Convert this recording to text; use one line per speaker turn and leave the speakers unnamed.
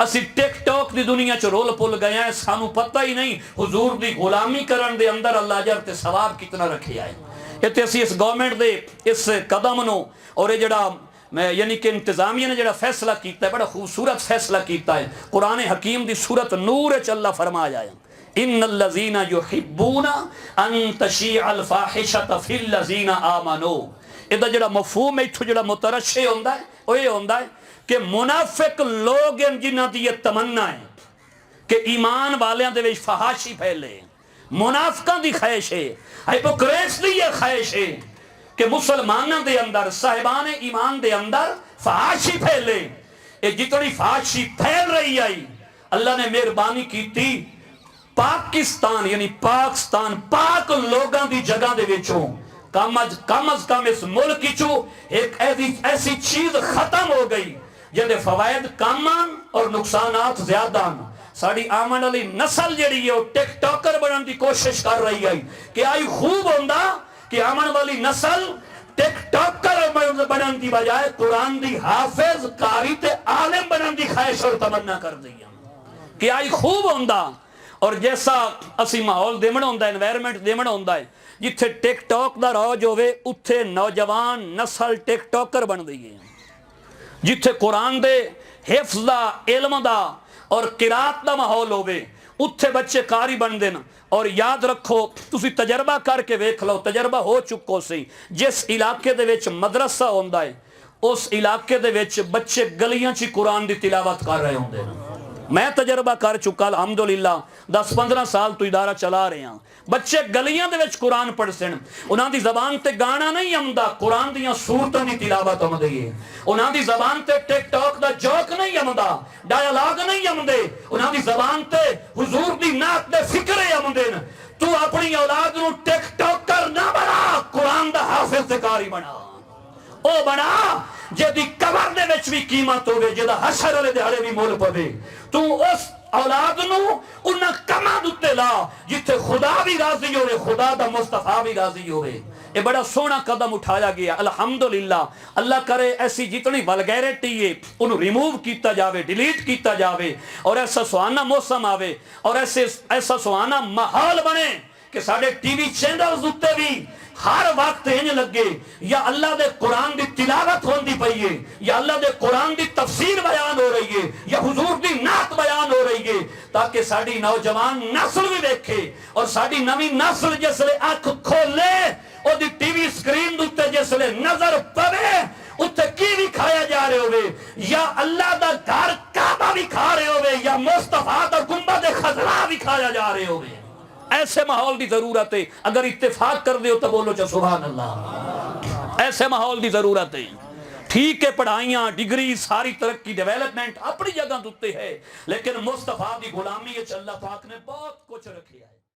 اسی ٹک talk the دنیا چ رول پل گئے ہیں سانو پتہ ہی نہیں حضور دی غلامی کرن دے اندر اللہ اجر تے ثواب کتنا رکھے آئے تے اسی اس گورنمنٹ دے اس قدم نو اور یہ جڑا یعنی کہ انتظامیہ نے جڑا فیصلہ کیتا ہے بڑا خوبصورت فیصلہ کیتا ہے قرآن حکیم دی سورت نور چ اللہ فرمایا ہے ان الذین یحبون ان تشیع الفاحشۃ فی الذین آمنوا ادا جڑا مفہوم ہے اتھو جڑا مترشح ہوندا ہے او یہ ہوندا ہے کہ منافق لوگ ہیں جنہاں دی یہ تمنا ہے کہ ایمان والیاں دے وچ فحاشی پھیلے منافقاں دی خواہش ہے ہائپوکریٹس دی یہ خواہش ہے کہ مسلمانوں دے اندر صاحبان ایمان دے اندر فحاشی پھیلے یہ جتنی فحاشی پھیل رہی آئی اللہ نے مہربانی کی تھی پاکستان یعنی پاکستان پاک لوگاں دی جگہ دے وچوں کم از کم اس ملک چو ایک ایسی چیز ختم ہو گئی جہاں فوائد کم آن اور نقصانات زیادہ آن ساڑی آمن علی نسل جڑی ہے وہ ٹک ٹاکر بنان دی کوشش کر رہی ہے کہ آئی خوب ہوندہ کہ آمن والی نسل ٹک ٹاکر بنان دی بجائے قرآن دی حافظ قاری تے عالم بنان دی خواہش اور تمنا کر دی کہ آئی خوب ہوندہ اور جیسا اسی ماحول دیمن ہوندہ ہے انوائرمنٹ دیمن ہوندہ ہے جتھے ٹک ٹاک دا روج ہوئے اتھے نوجوان نسل ٹک ٹاکر بن دیئے جتھے قرآن دے حفظ دا علم دا اور قرات دا ماحول ہوئے اتھے بچے قاری بن دینا اور یاد رکھو تسی تجربہ کر کے ویکھ لو تجربہ ہو چکو سی جس علاقے دے وچ مدرسہ ہوندہ ہے اس علاقے دے وچ بچے گلیاں چی قرآن دی تلاوت کر رہے ہوندے میں تجربہ کر چکا الحمدللہ 10-15 سال تو ادارہ چلا رہے ہیں بچے گلیاں دے وچ قرآن پڑھ سن انہاں دی زبان تے گانا نہیں آمدا قرآن دیاں سورتاں دی تلاوت آمدی ہے انہاں دی زبان تے ٹک ٹاک دا جوک نہیں آمدا ڈائیلاگ نہیں آمدے انہاں دی زبان تے حضور دی نعت دے فکرے آمدے تو اپنی اولاد نو ٹک ٹاکر نہ بنا قرآن دا حافظ تے قاری بنا او بنا جدی قبر دے وچ بھی قیمت ہوے جدا حشر والے دہاڑے بھی مول پوے تو اس اولاد نو انہاں کما دتے لا جتھے خدا بھی راضی ہوئے خدا دا مصطفیٰ بھی راضی ہوئے یہ بڑا سونا قدم اٹھایا گیا الحمدللہ اللہ کرے ایسی جتنی ولگیرٹی ہے انہوں ریموو کیتا جاوے ڈیلیٹ کیتا جاوے اور ایسا سہانا موسم آوے اور ایسا سہانا ماحول بنے کہ ساڑھے ٹی وی چینلز اتے بھی ہر وقت انج لگے یا اللہ دے قرآن دی تلاوت ہوندی پئی ہے یا اللہ دے قرآن دی تفسیر بیان ہو رہی ہے یا حضور دی نعت بیان ہو رہی ہے تاکہ ساڑی نوجوان نسل بھی دیکھے اور ساڑی نوی نسل جس لے آنکھ کھولے اور دی ٹی وی سکرین دوتے جس لے نظر پوے اتھے کی بھی کھایا جا رہے ہوئے یا اللہ دا گھر کعبہ بھی کھا رہے ہوئے یا مصطفیٰ دا گنبد خضرا بھی کھایا جا رہے ہوئے ایسے ماحول دی ضرورت ہے اگر اتفاق کر دیو تو بولو چا سبحان اللہ ایسے ماحول دی ضرورت ہے ٹھیک ہے پڑھائیاں ڈگری ساری ترقی ڈیویلپمنٹ اپنی جگہ دوتے ہے لیکن مصطفیٰ دی غلامی اللہ پاک نے بہت کچھ رکھے ہے